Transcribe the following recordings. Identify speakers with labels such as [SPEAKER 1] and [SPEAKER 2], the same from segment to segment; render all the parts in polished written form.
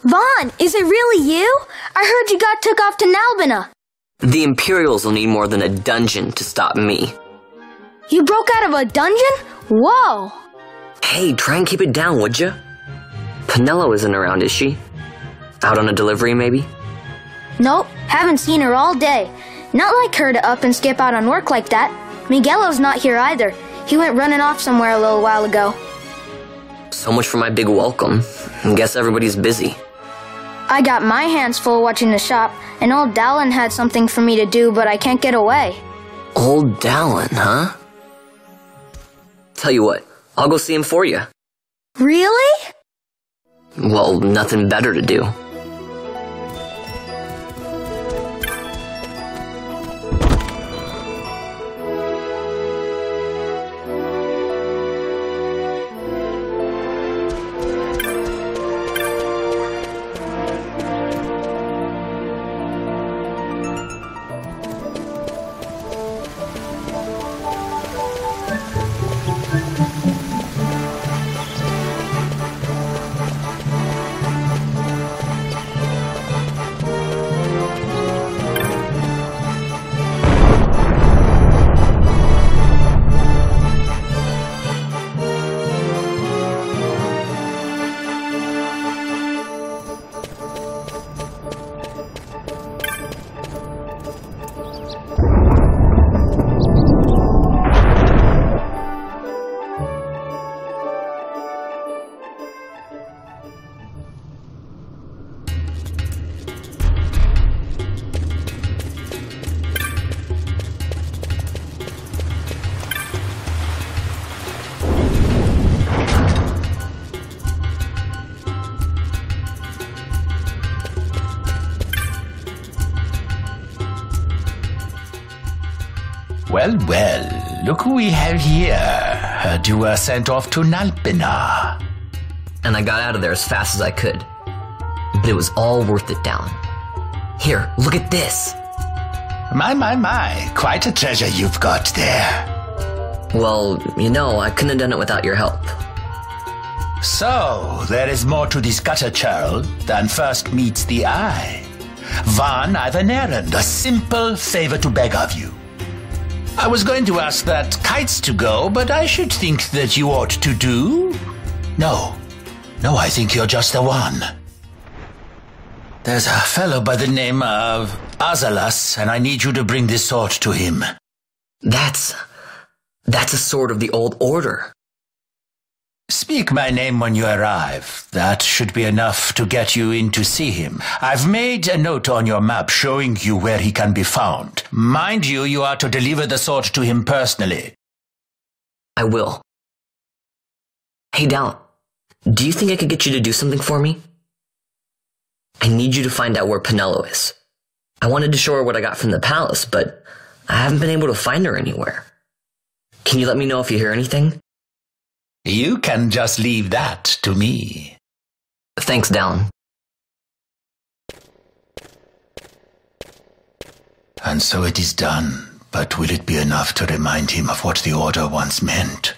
[SPEAKER 1] Vaughn, is it really you? I heard you got took off to Nalbina.
[SPEAKER 2] The Imperials will need more than a dungeon to stop me.
[SPEAKER 1] You broke out of a dungeon? Whoa!
[SPEAKER 2] Hey, try and keep it down, would ya? Penelo isn't around, is she? Out on a delivery, maybe?
[SPEAKER 1] Nope, haven't seen her all day. Not like her to up and skip out on work like that. Miguelo's not here either. He went running off somewhere a little while ago.
[SPEAKER 2] So much for my big welcome. Guess everybody's busy.
[SPEAKER 1] I got my hands full watching the shop, and old Dallin had something for me to do, but I can't get away.
[SPEAKER 2] Old Dallin, huh? Tell you what, I'll go see him for you.
[SPEAKER 1] Really?
[SPEAKER 2] Well, nothing better to do.
[SPEAKER 3] Well, look who we have here. Heard you were sent off to Nalbina.
[SPEAKER 2] And I got out of there as fast as I could. But it was all worth it, Dallin. Here, look at this.
[SPEAKER 3] My. Quite a treasure you've got there.
[SPEAKER 2] Well, you know, I couldn't have done it without your help.
[SPEAKER 3] So, there is more to this gutter churl than first meets the eye. Vaughn, I've an errand, a simple favor to beg of you. I was going to ask that kites to go, but I should think that you ought to do. No, I think you're just the one. There's a fellow by the name of Azalas, and I need you to bring this sword to him.
[SPEAKER 2] That's a sword of the old order.
[SPEAKER 3] Speak my name when you arrive. That should be enough to get you in to see him. I've made a note on your map showing you where he can be found. Mind you, you are to deliver the sword to him personally.
[SPEAKER 2] I will. Hey, Dallin, do you think I could get you to do something for me? I need you to find out where Penelo is. I wanted to show her what I got from the palace, but I haven't been able to find her anywhere. Can you let me know if you hear anything?
[SPEAKER 3] You can just leave that to me.
[SPEAKER 2] Thanks, Dallin.
[SPEAKER 3] And so it is done, but will it be enough to remind him of what the Order once meant?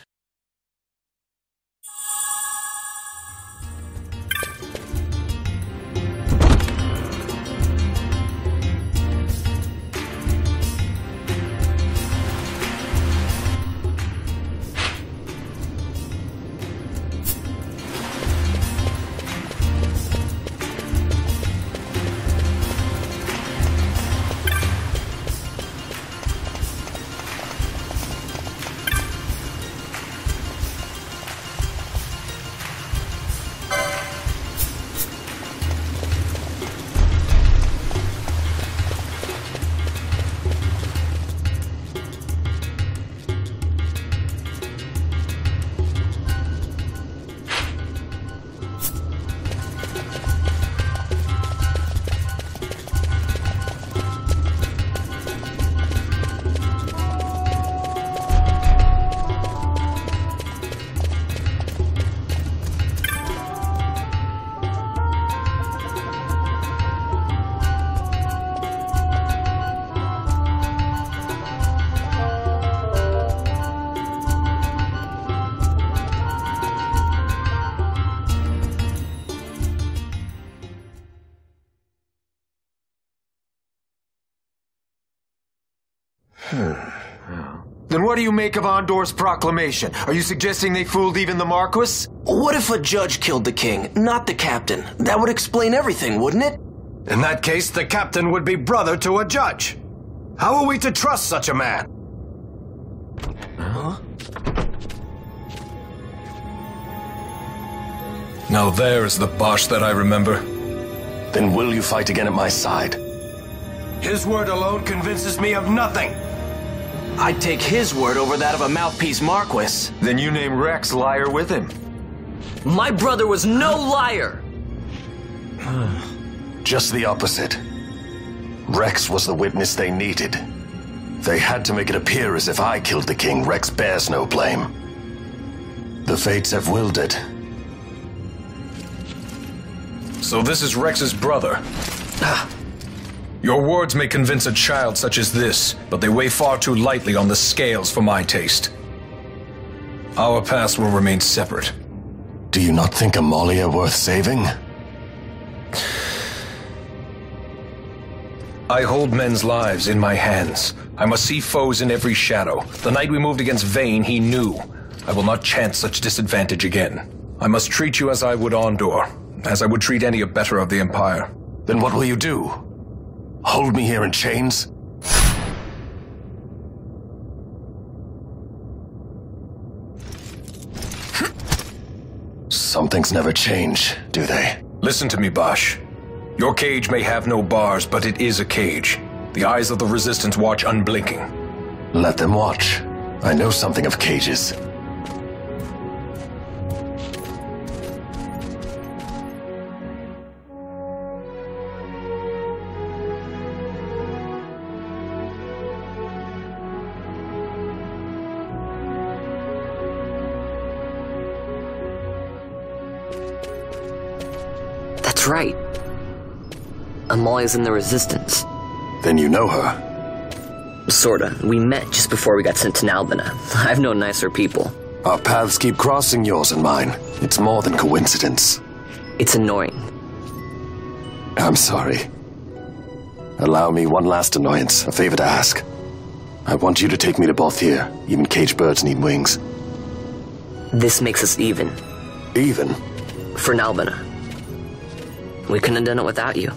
[SPEAKER 4] what do you make of Andor's proclamation? Are you suggesting they fooled even the Marquis?
[SPEAKER 5] What if a judge killed the king, not the captain? That would explain everything, wouldn't it?
[SPEAKER 6] In that case, the captain would be brother to a judge. How are we to trust such a man?
[SPEAKER 5] Huh?
[SPEAKER 7] Now there is the Bosch that I remember.
[SPEAKER 6] Then will you fight again at my side? His word alone convinces me of nothing.
[SPEAKER 5] I'd take his word over that of a mouthpiece Marquis.
[SPEAKER 4] Then you name Rex liar with him.
[SPEAKER 2] My brother was no liar!
[SPEAKER 6] Just the opposite. Rex was the witness they needed. They had to make it appear as if I killed the king. Rex bears no blame. The fates have willed it.
[SPEAKER 7] So this is Rex's brother. Your words may convince a child such as this, but they weigh far too lightly on the scales for my taste. Our past will remain separate.
[SPEAKER 6] Do you not think Amalia worth saving?
[SPEAKER 7] I hold men's lives in my hands. I must see foes in every shadow. The night we moved against Vane, he knew. I will not chance such disadvantage again. I must treat you as I would Andor, as I would treat any abettor of the Empire.
[SPEAKER 6] Then what will you do? Hold me here in chains? Some things never change, do they?
[SPEAKER 7] Listen to me, Bosch. Your cage may have no bars, but it is a cage. The eyes of the Resistance watch unblinking.
[SPEAKER 6] Let them watch. I know something of cages.
[SPEAKER 2] That's right. Amalia's in the Resistance.
[SPEAKER 6] Then you know her?
[SPEAKER 2] Sorta. We met just before we got sent to Nalbina. I've known nicer people.
[SPEAKER 6] Our paths keep crossing, yours and mine. It's more than coincidence.
[SPEAKER 2] It's annoying.
[SPEAKER 6] I'm sorry. Allow me one last annoyance, a favor to ask. I want you to take me to Balthier. Even caged birds need wings.
[SPEAKER 2] This makes us even.
[SPEAKER 6] Even?
[SPEAKER 2] For Nalbina. We couldn't have done it without you.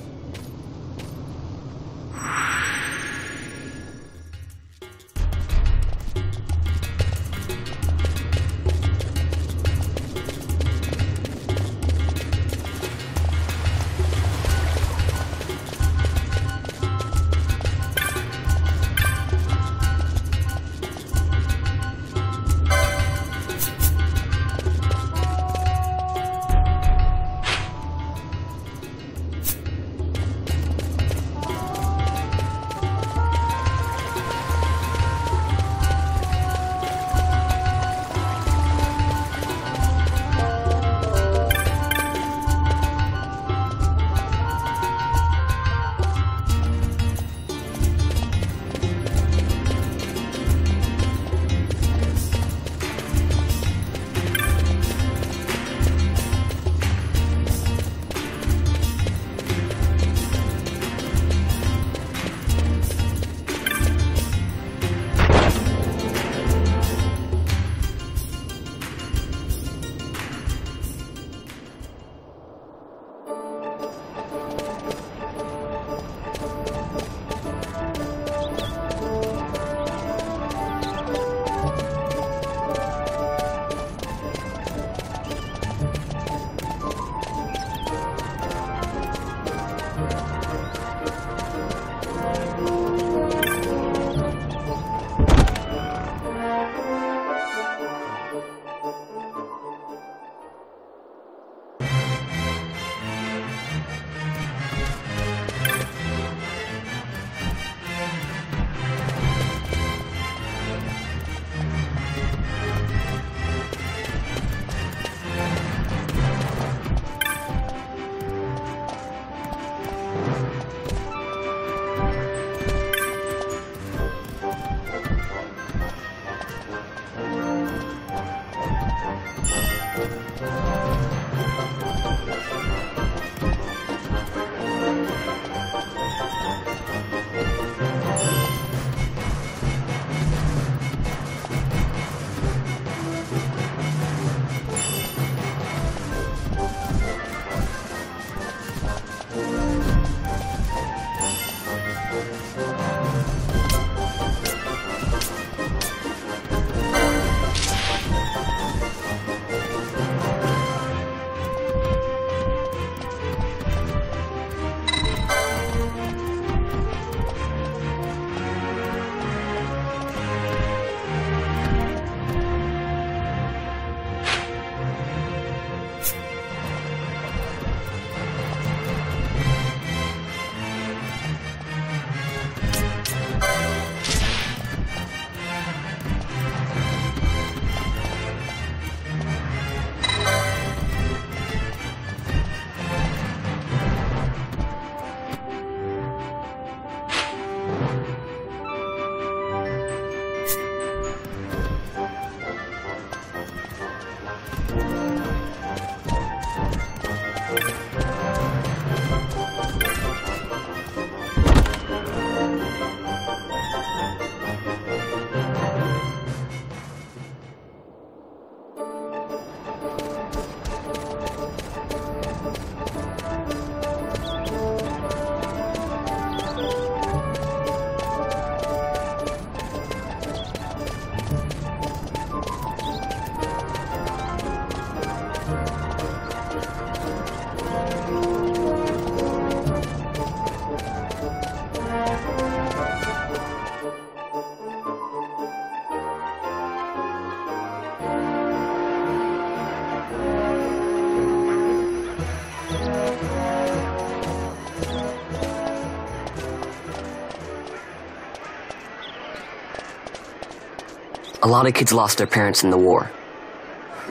[SPEAKER 2] A lot of kids lost their parents in the war.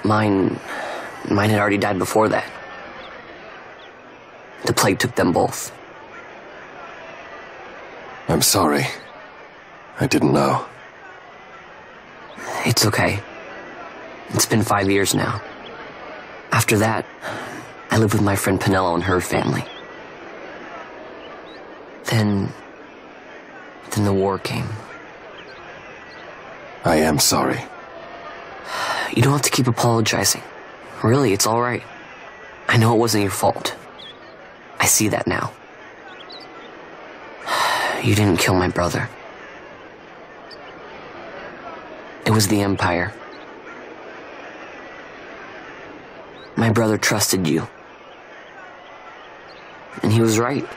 [SPEAKER 2] Mine had already died before that. The plague took them both.
[SPEAKER 6] I'm sorry. I didn't know.
[SPEAKER 2] It's okay. It's been 5 years now. After that, I lived with my friend Penelo and her family. Then the war came.
[SPEAKER 6] I am sorry.
[SPEAKER 2] You don't have to keep apologizing. Really, it's all right. I know it wasn't your fault. I see that now. You didn't kill my brother. It was the Empire. My brother trusted you. And he was right.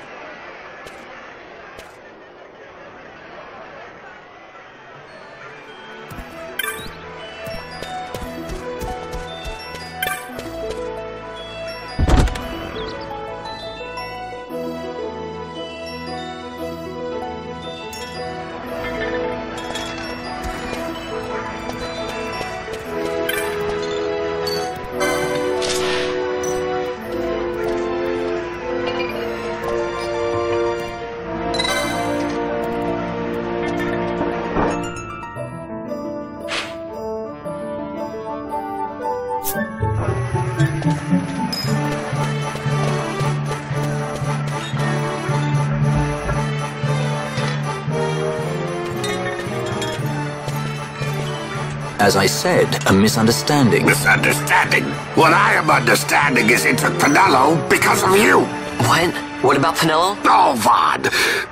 [SPEAKER 8] As I said, a misunderstanding.
[SPEAKER 9] Misunderstanding? What I am understanding is it took Penelo because of you.
[SPEAKER 2] What? What about Penelo?
[SPEAKER 9] Oh, Vaughn.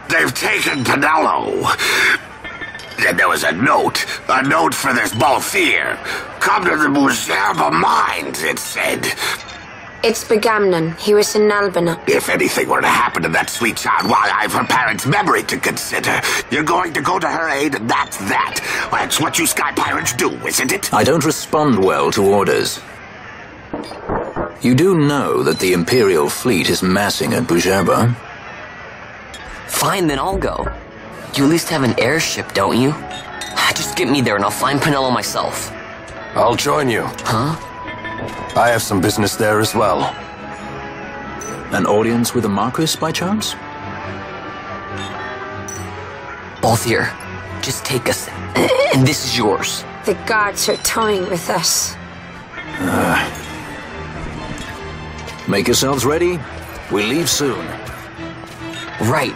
[SPEAKER 9] They've taken Penelo. And there was a note for this Balthier. Come to the Busca mines, it said.
[SPEAKER 10] It's Begamnon. He was in Albina.
[SPEAKER 9] If anything were to happen to that sweet child, why, I've her parents' memory to consider. You're going to go to her aid, and that's that. That's what you sky pirates do, isn't it?
[SPEAKER 8] I don't respond well to orders. You do know that the Imperial fleet is massing at Busca?
[SPEAKER 2] Fine, then I'll go. You at least have an airship, don't you? Just get me there and I'll find Penelo myself.
[SPEAKER 6] I'll join you.
[SPEAKER 2] Huh?
[SPEAKER 6] I have some business there as well.
[SPEAKER 8] An audience with the Marquis, by chance?
[SPEAKER 2] Balthier, just take us, and this is yours.
[SPEAKER 10] The guards are toying with us.
[SPEAKER 8] Make yourselves ready. We leave soon.
[SPEAKER 2] Right.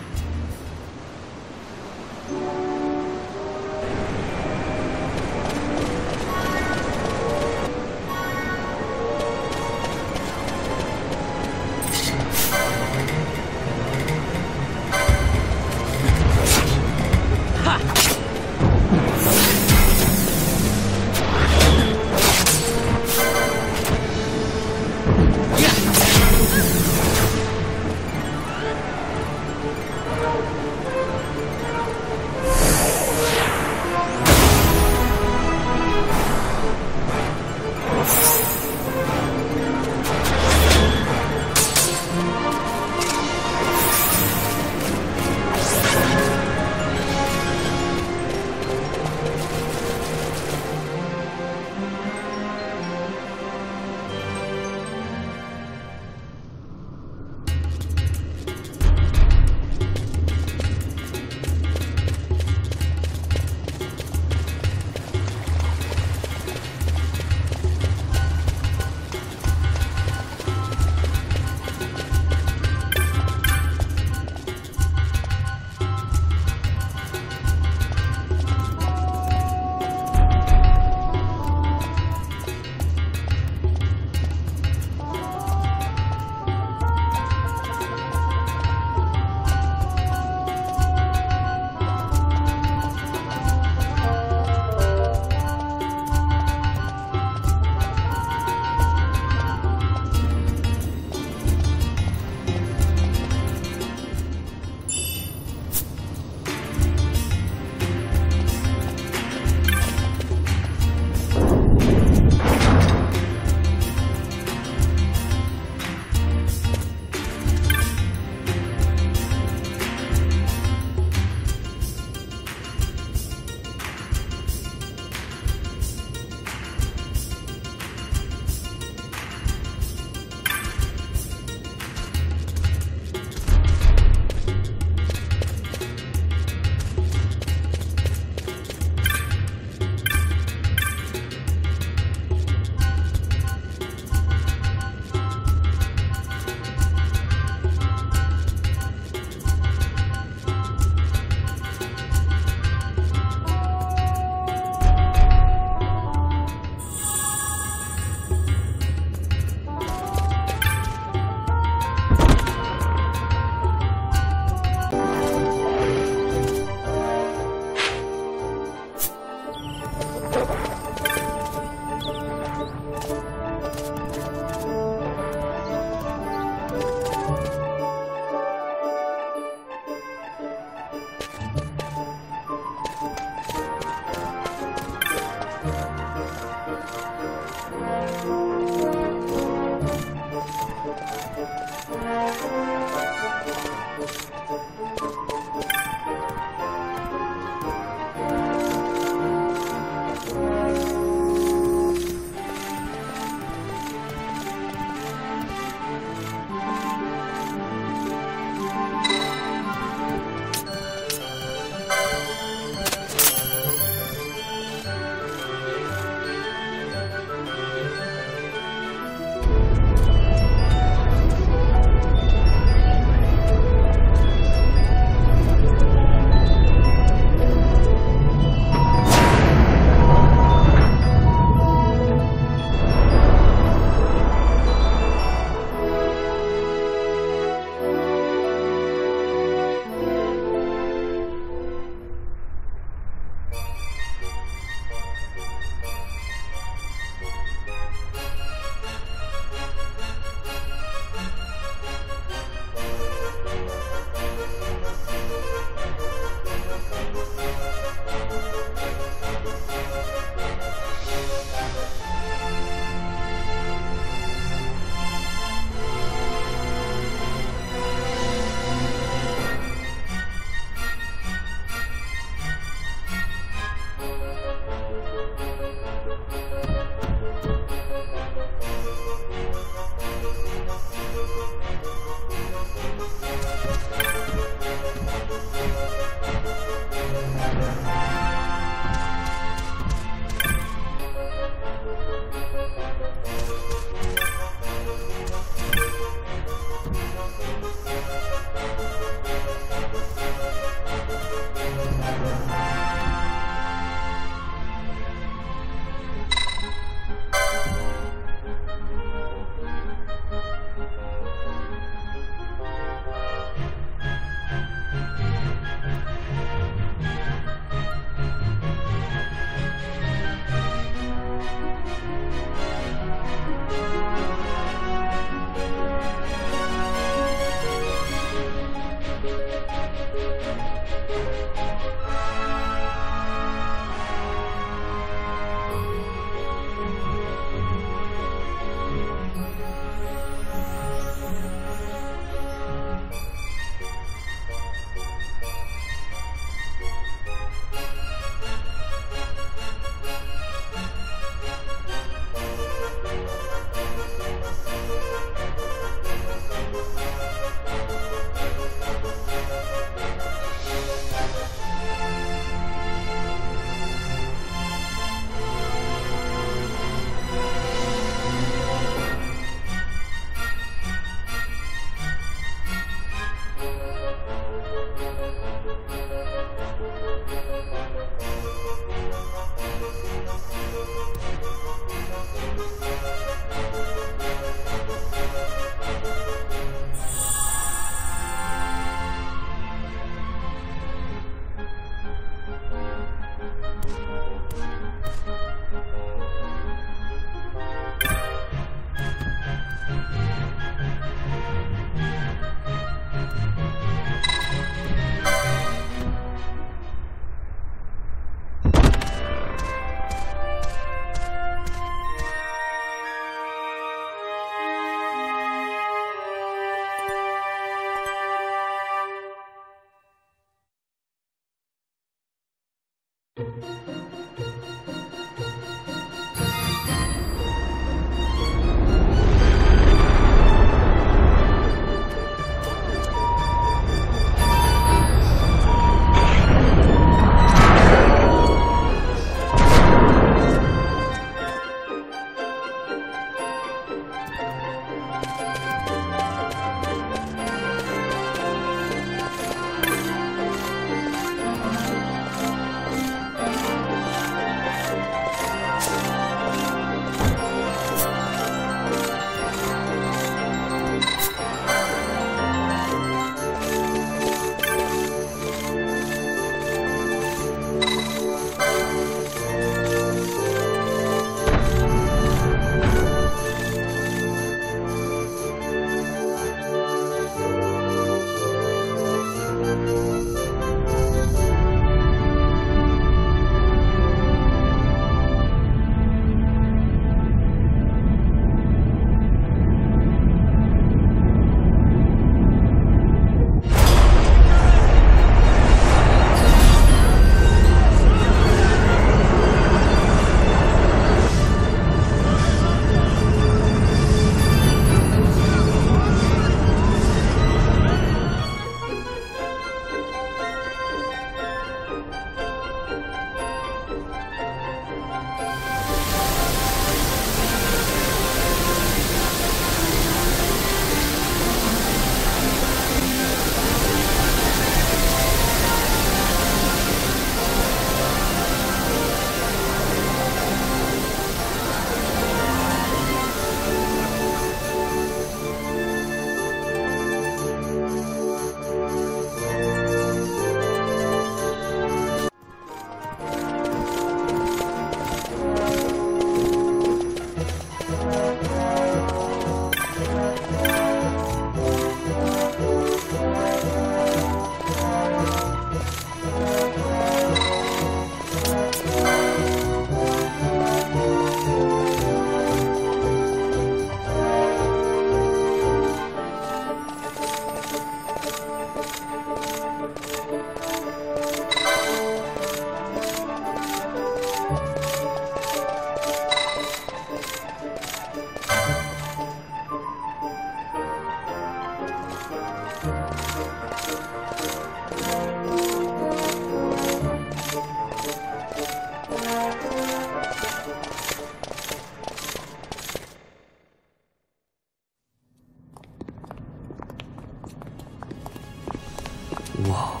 [SPEAKER 2] Whoa.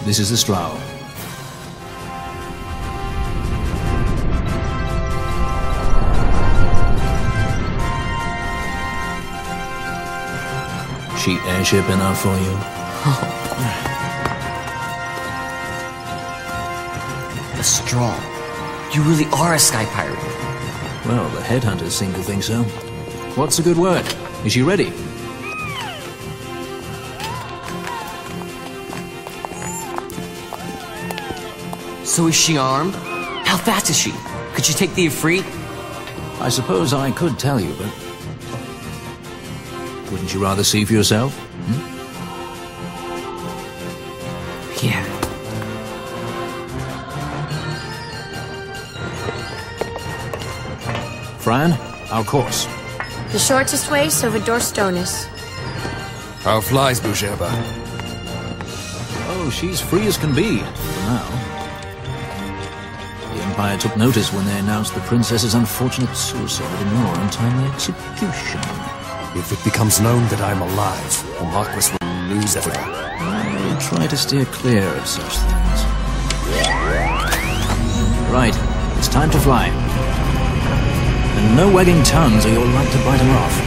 [SPEAKER 8] This is the Stroud. Cheap airship enough for you?
[SPEAKER 2] The Straw. You really are a sky pirate.
[SPEAKER 8] Well, the headhunters seem to think so. What's the good word? Is she ready?
[SPEAKER 2] So is she armed? How fast is she? Could she take the Ifrit?
[SPEAKER 8] I suppose I could tell you, but... wouldn't you rather see for yourself?
[SPEAKER 2] Yeah.
[SPEAKER 8] Fran, our course.
[SPEAKER 10] The shortest way, so Vidor Stonis.
[SPEAKER 7] How flies Busherba?
[SPEAKER 8] Oh, she's free as can be, for now. The Empire took notice when they announced the princess's unfortunate suicide and your untimely execution.
[SPEAKER 7] If it becomes known that I'm alive, the Marquis will lose everything.
[SPEAKER 8] I'll try to steer clear of such things. Right, it's time to fly. And no wagging tongues or you'll like to bite them off.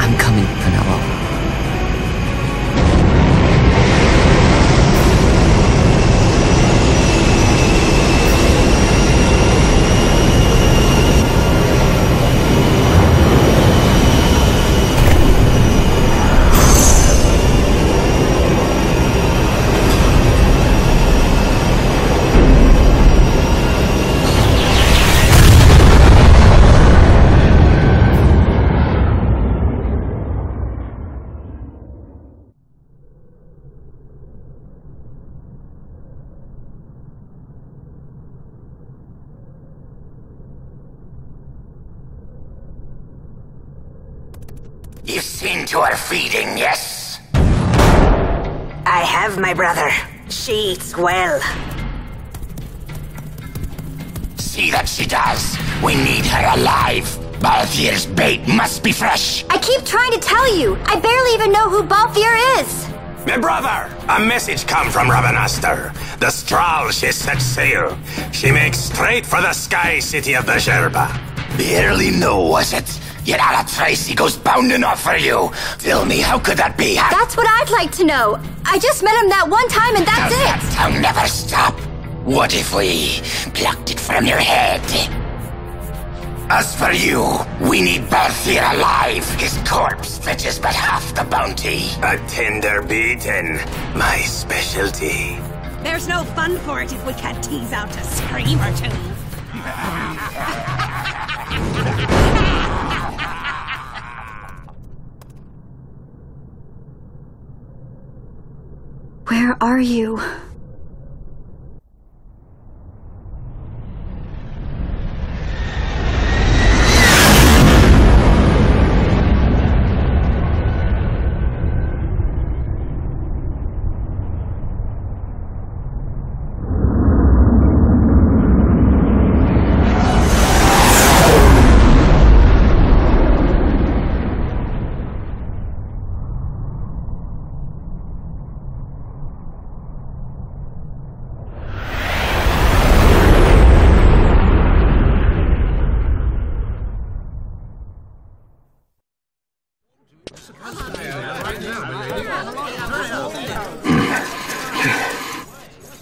[SPEAKER 2] I'm coming, Penelo.
[SPEAKER 9] You've seen to her feeding, yes?
[SPEAKER 11] I have, my brother. She eats well.
[SPEAKER 9] See that she does. We need her alive. Balthier's bait must be fresh.
[SPEAKER 12] I keep trying to tell you. I barely even know who Balthier is.
[SPEAKER 13] My brother, a message come from Ravenaster. The Strahl, she set sail. She makes straight for the sky city of Busherba.
[SPEAKER 9] Barely know, was it? Yet Alatracy goes bounding off for you. Tell me, how could that be?
[SPEAKER 12] That's what I'd like to know. I just met him that one time and that's it.
[SPEAKER 9] Does that tongue never stop? What if we plucked it from your head? As for you, we need Balthier alive. His corpse fetches but half the bounty.
[SPEAKER 13] A tender beaten, my specialty.
[SPEAKER 11] There's no fun for it if we can't tease out a scream or two.
[SPEAKER 12] Where are you?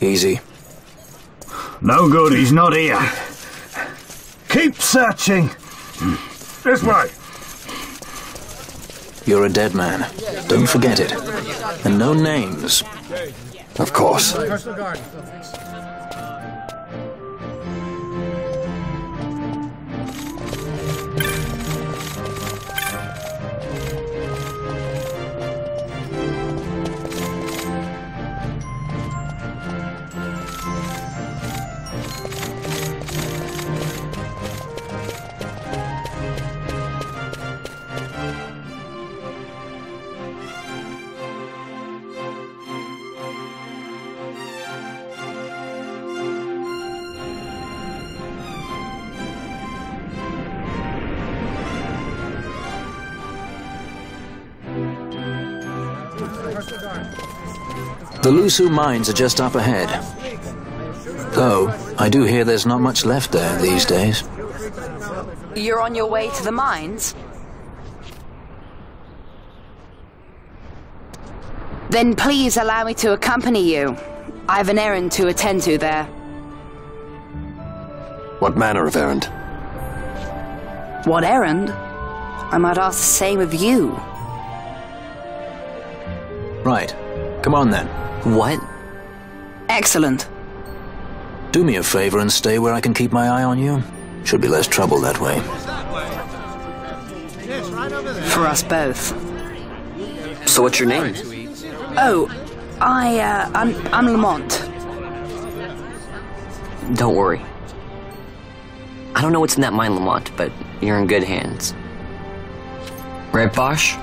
[SPEAKER 8] Easy.
[SPEAKER 14] No good, he's not here. Keep searching. This way.
[SPEAKER 8] You're a dead man. Don't forget it. And no names.
[SPEAKER 6] Of course.
[SPEAKER 8] The Lusu mines are just up ahead. Though, I do hear there's not much left there these days.
[SPEAKER 15] You're on your way to the mines? Then please allow me to accompany you. I have an errand to attend to there.
[SPEAKER 6] What manner of errand?
[SPEAKER 15] What errand? I might ask the same of you.
[SPEAKER 8] Right. Come on then.
[SPEAKER 2] What?
[SPEAKER 15] Excellent.
[SPEAKER 8] Do me a favor and stay where I can keep my eye on you. Should be less trouble that way.
[SPEAKER 15] For us both.
[SPEAKER 2] So what's your name?
[SPEAKER 15] Oh, I'm Lamont.
[SPEAKER 2] Don't worry. I don't know what's in that mine, Lamont, but you're in good hands. Right, Bosch?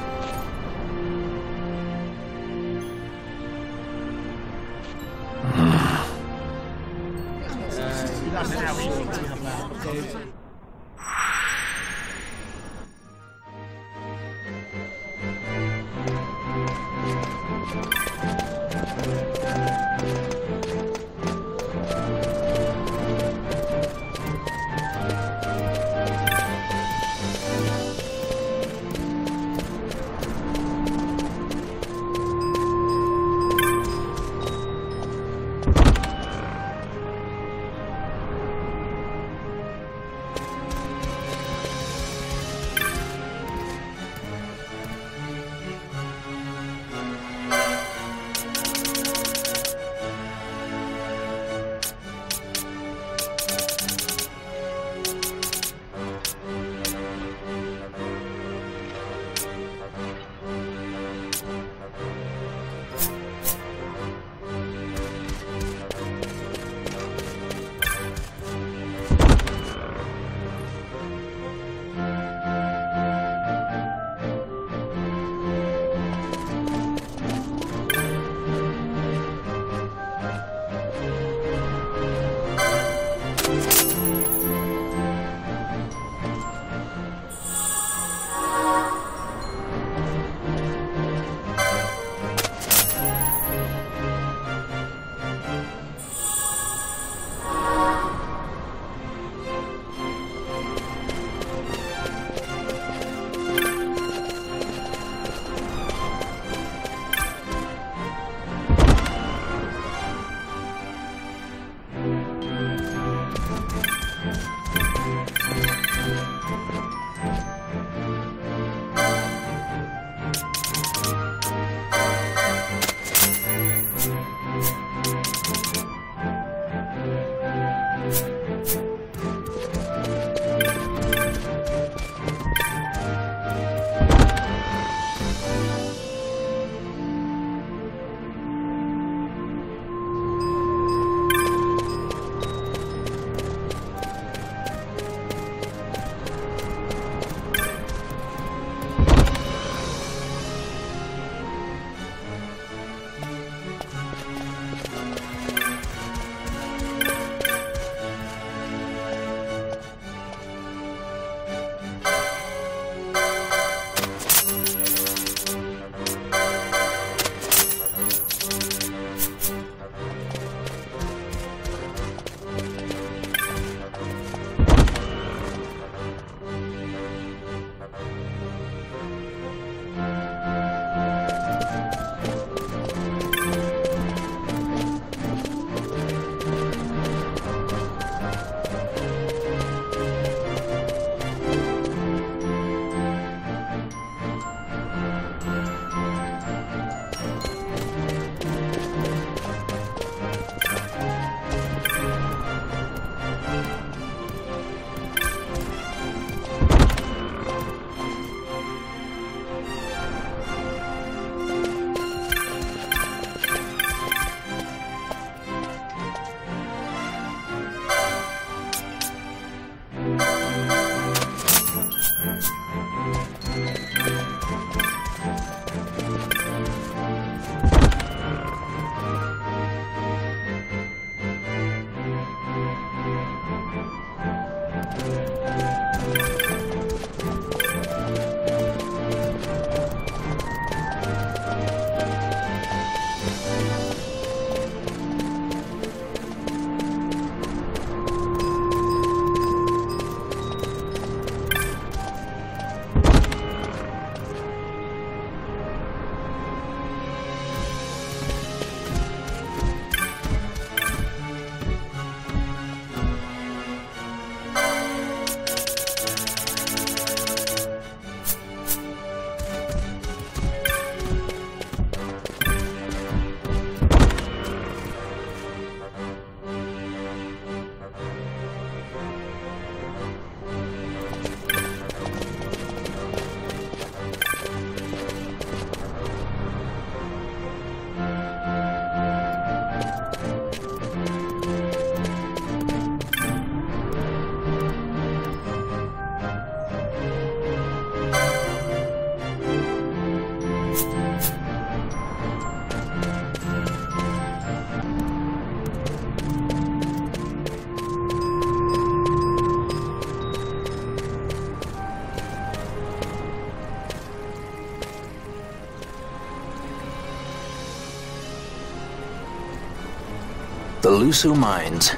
[SPEAKER 8] The Lusu mines.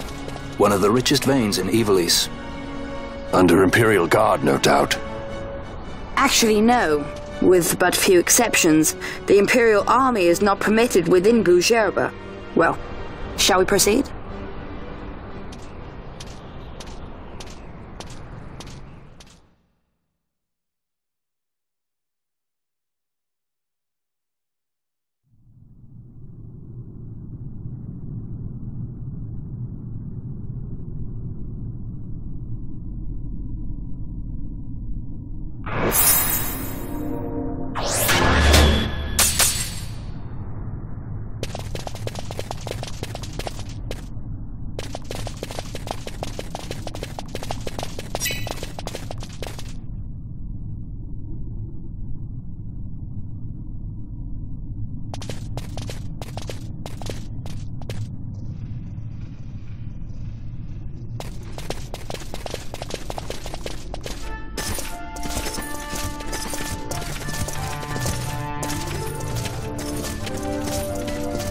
[SPEAKER 8] One of the richest veins in Ivalice.
[SPEAKER 6] Under Imperial Guard, no doubt.
[SPEAKER 15] Actually, no. With but few exceptions, the Imperial Army is not permitted within Busca. Well, shall we proceed?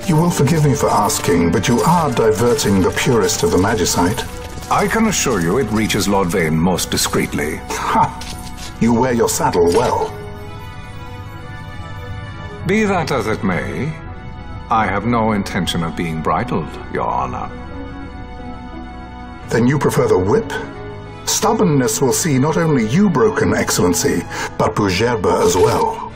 [SPEAKER 16] You will forgive me for asking, but you are diverting the purest of the magicite.
[SPEAKER 17] I can assure you it reaches Lord Vane most discreetly.
[SPEAKER 16] Ha! You wear your saddle well.
[SPEAKER 17] Be that as it may, I have no intention of being bridled, Your Honor.
[SPEAKER 16] Then you prefer the whip? Stubbornness will see not only you broken, Excellency, but Busca as well.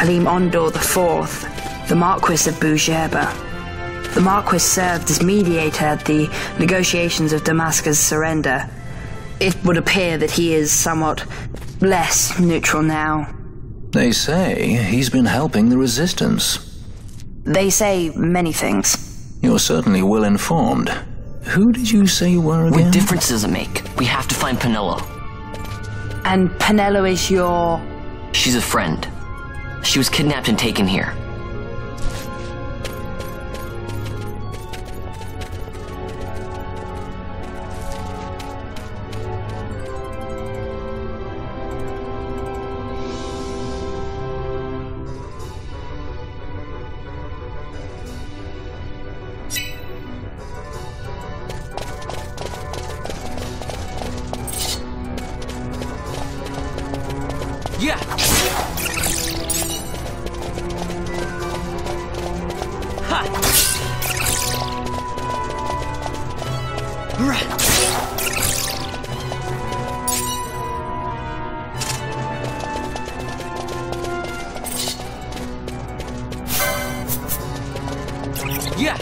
[SPEAKER 15] Halim Ondor IV, the Marquis of Busca. The Marquis served as mediator at the negotiations of Damascus' surrender. It would appear that he is somewhat less neutral now.
[SPEAKER 8] They say he's been helping the resistance.
[SPEAKER 15] They say many things.
[SPEAKER 8] You're certainly well informed. Who did you say you were again?
[SPEAKER 2] What difference does it make? We have to find Penelo.
[SPEAKER 15] And Penelo is your...
[SPEAKER 2] She's a friend. She was kidnapped and taken here. Yeah! Yeah!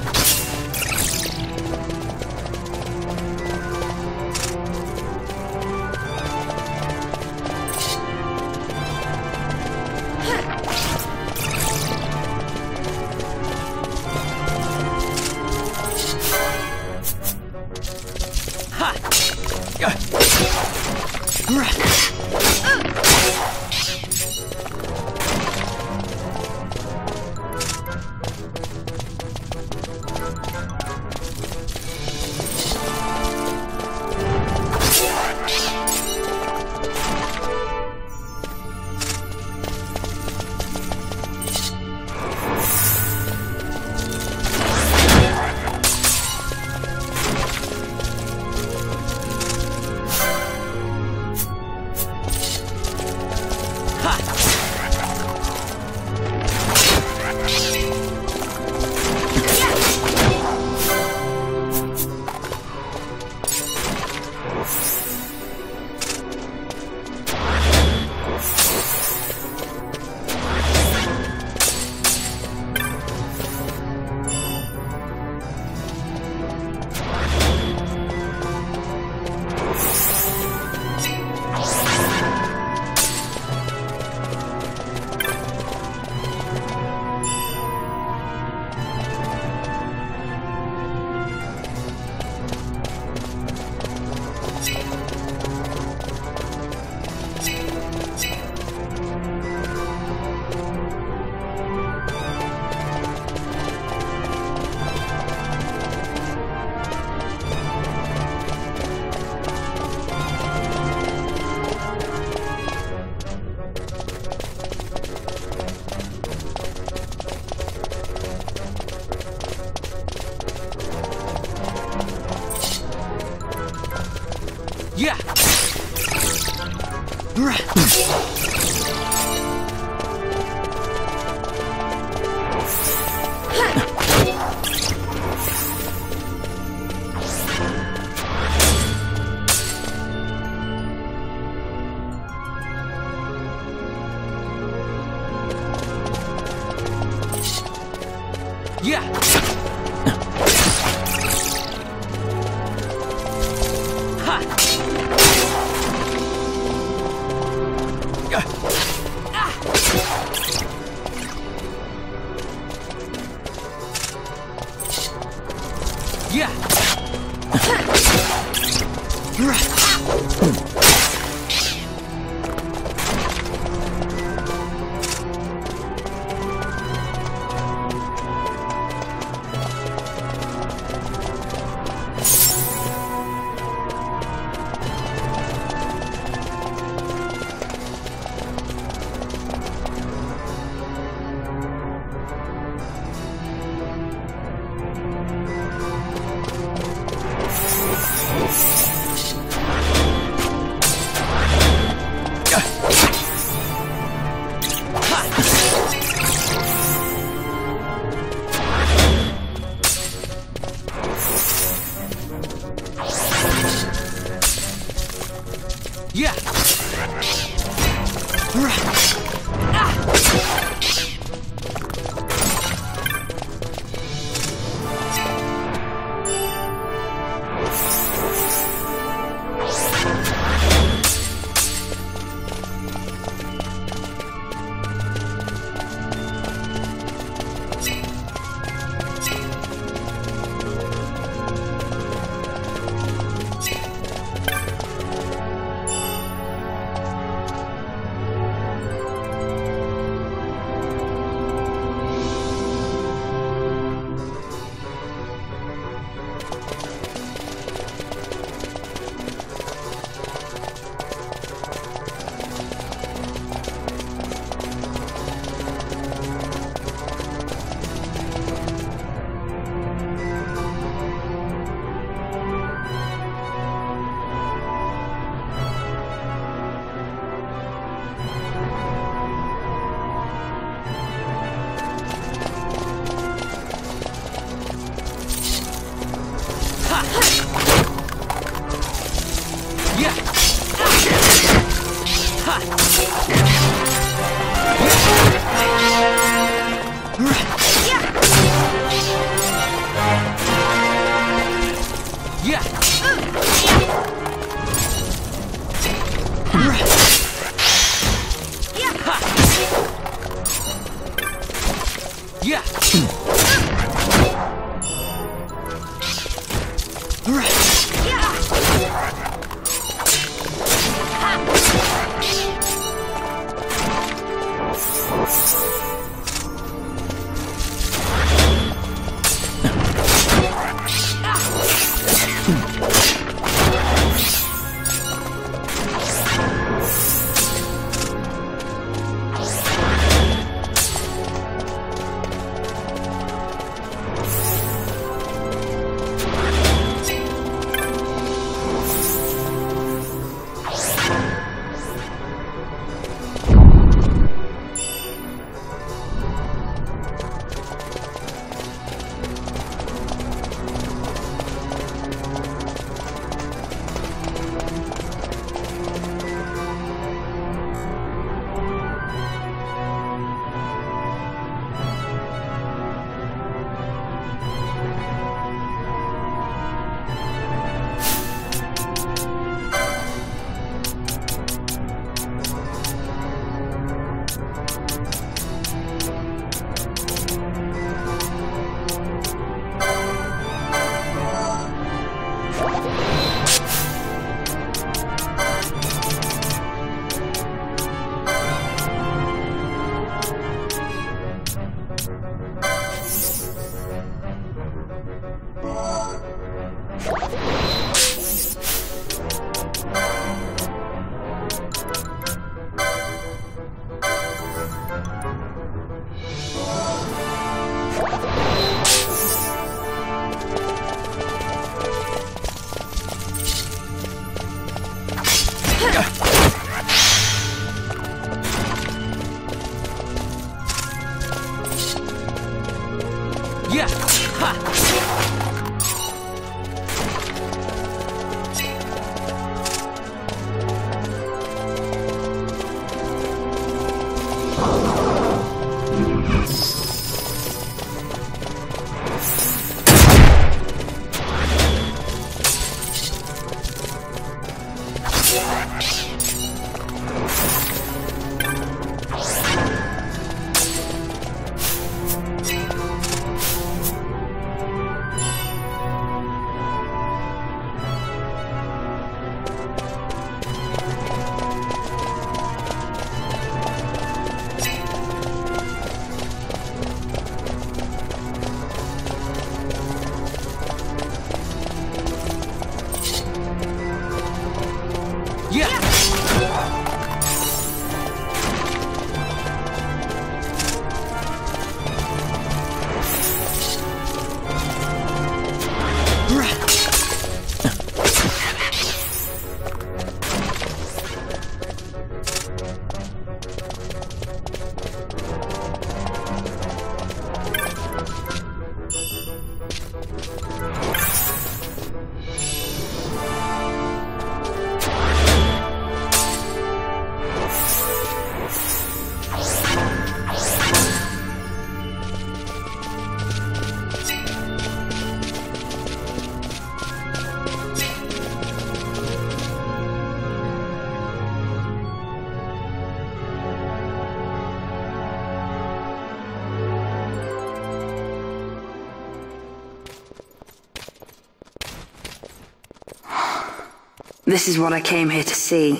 [SPEAKER 15] This is what I came here to see.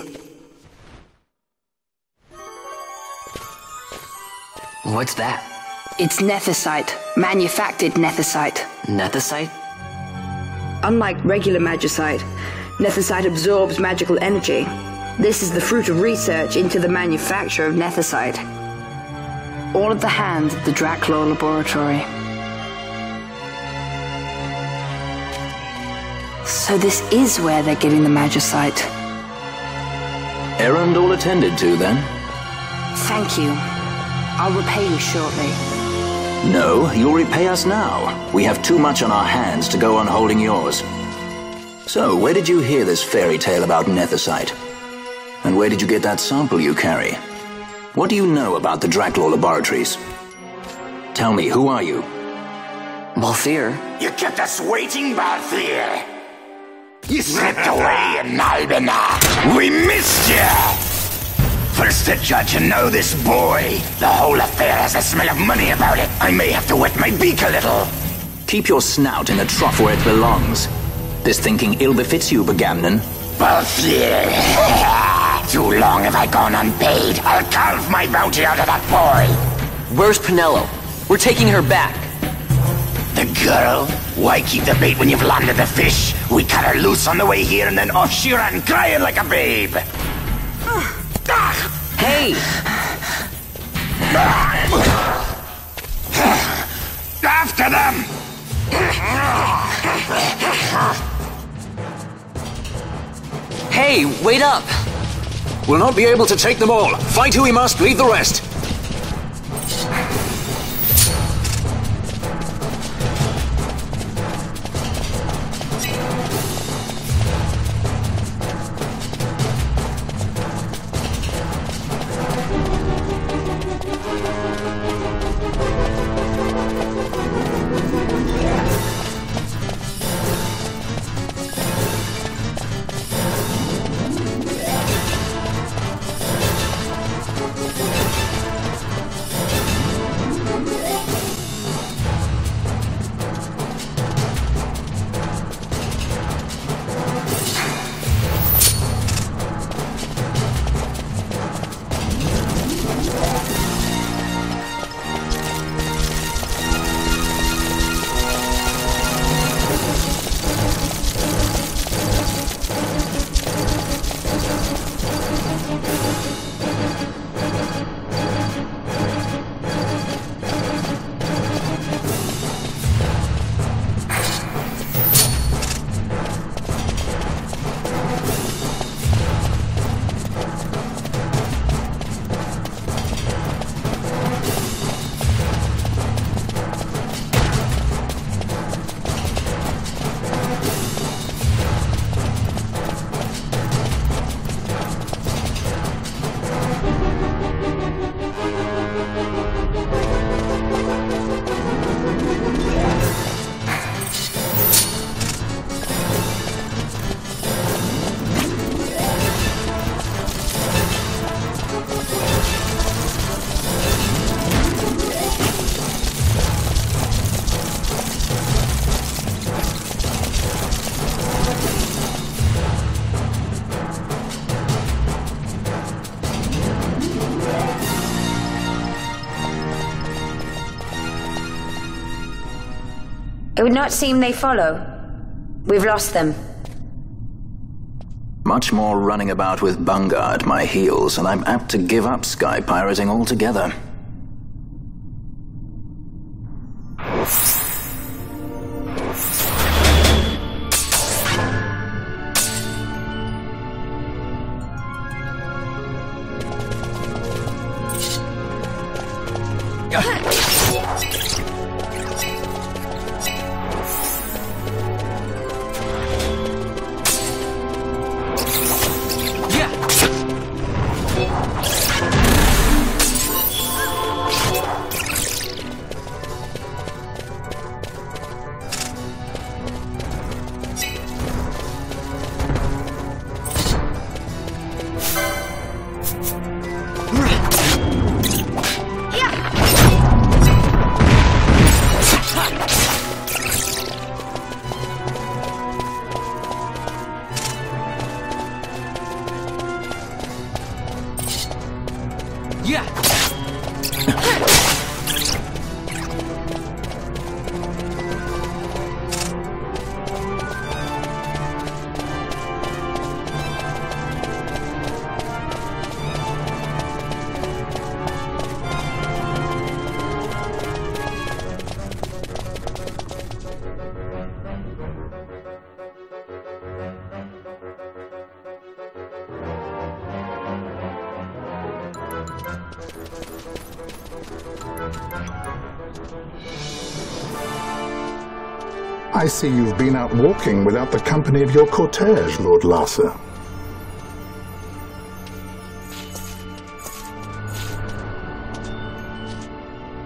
[SPEAKER 2] What's that?
[SPEAKER 15] It's nethicite. Manufactured nethicite.
[SPEAKER 2] Nethicite?
[SPEAKER 15] Unlike regular magicite, nethicite absorbs magical energy. This is the fruit of research into the manufacture of nethicite. All at the hands of the Draclaw Laboratory. So this is where they're getting the magicite.
[SPEAKER 8] Errand all attended to, then?
[SPEAKER 15] Thank you. I'll repay you shortly.
[SPEAKER 8] No, you'll repay us now. We have too much on our hands to go on holding yours. So, where did you hear this fairy tale about nethicite? And where did you get that sample you carry? What do you know about the Draclaw Laboratories? Tell me, who are you?
[SPEAKER 2] Balthier.
[SPEAKER 9] You kept us waiting, Balthier. You slipped away in Albina. We missed you. First to judge and know this boy. The whole affair has a smell of money about it. I may have to wet my beak a little.
[SPEAKER 8] Keep your snout in the trough where it belongs. This thinking ill befits you, Begamnon.
[SPEAKER 9] Balthier. Too long have I gone unpaid. I'll carve my bounty out of that boy.
[SPEAKER 2] Where's Penelo? We're taking her back.
[SPEAKER 9] The girl? Why keep the bait when you've landed the fish? We cut her loose on the way here and then off she ran crying like a babe.
[SPEAKER 2] Hey!
[SPEAKER 9] After them!
[SPEAKER 2] Hey, wait up!
[SPEAKER 8] We'll not be able to take them all. Fight who we must, leave the rest.
[SPEAKER 10] It would not seem they follow. We've lost them.
[SPEAKER 8] Much more running about with Bunga at my heels, and I'm apt to give up sky pirating altogether. Yeah!
[SPEAKER 16] I see you've been out walking without the company of your cortege, Lord Larsa.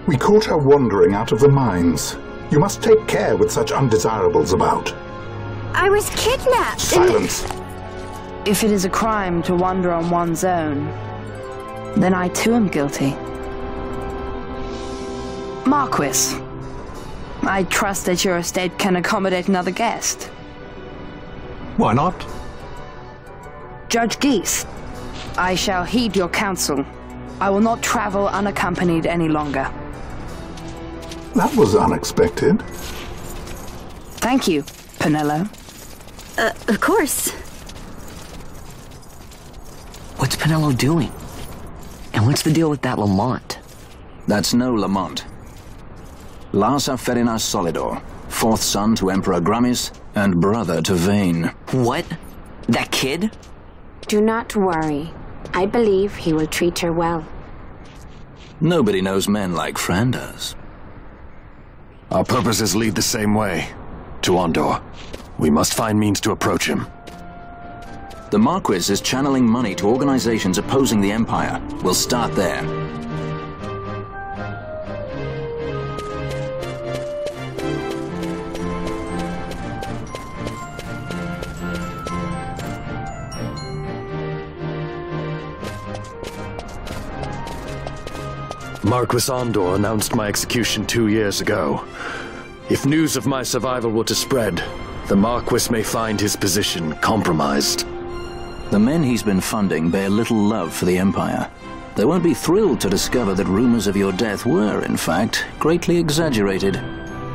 [SPEAKER 16] We caught her wandering out of the mines. You must take care with such undesirables about.
[SPEAKER 12] I was kidnapped.
[SPEAKER 16] Silence!
[SPEAKER 15] If it is a crime to wander on one's own, then I too am guilty. Marquis, I trust that your estate can accommodate another guest.
[SPEAKER 17] Why not?
[SPEAKER 15] Judge Guise, I shall heed your counsel. I will not travel unaccompanied any longer.
[SPEAKER 16] That was unexpected.
[SPEAKER 15] Thank you, Penelo.
[SPEAKER 12] Of course.
[SPEAKER 2] What's Penelo doing? And what's the deal with that Lamont?
[SPEAKER 8] That's no Lamont. Larsa Ferinas Solidor, fourth son to Emperor Gramis and brother to Vane.
[SPEAKER 2] What? That kid?
[SPEAKER 10] Do not worry. I believe he will treat her well.
[SPEAKER 8] Nobody knows men like Fran does.
[SPEAKER 6] Our purposes lead the same way. To Ondor. We must find means to approach him.
[SPEAKER 8] The Marquis is channeling money to organizations opposing the Empire. We'll start there.
[SPEAKER 6] Marquis Ondor announced my execution 2 years ago. If news of my survival were to spread, the Marquis may find his position compromised.
[SPEAKER 8] The men he's been funding bear little love for the Empire. They won't be thrilled to discover that rumors of your death were, in fact, greatly exaggerated.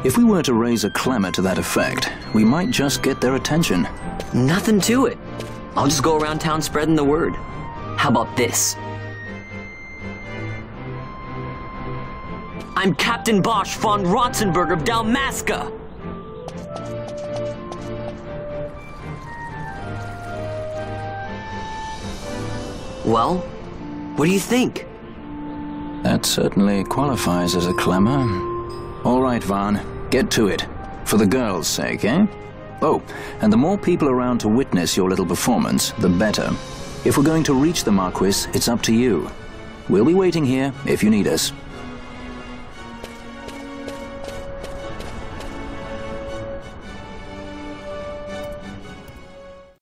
[SPEAKER 8] If we were to raise a clamor to that effect, we might just get their attention.
[SPEAKER 2] Nothing to it. I'll just go around town spreading the word. How about this? I'm Captain Bosch von Rotzenburg of Dalmasca! Well, what do you think?
[SPEAKER 8] That certainly qualifies as a clamor. All right, Van, get to it. For the girls' sake, eh? Oh, and the more people around to witness your little performance, the better. If we're going to reach the Marquis, it's up to you. We'll be waiting here if you need us.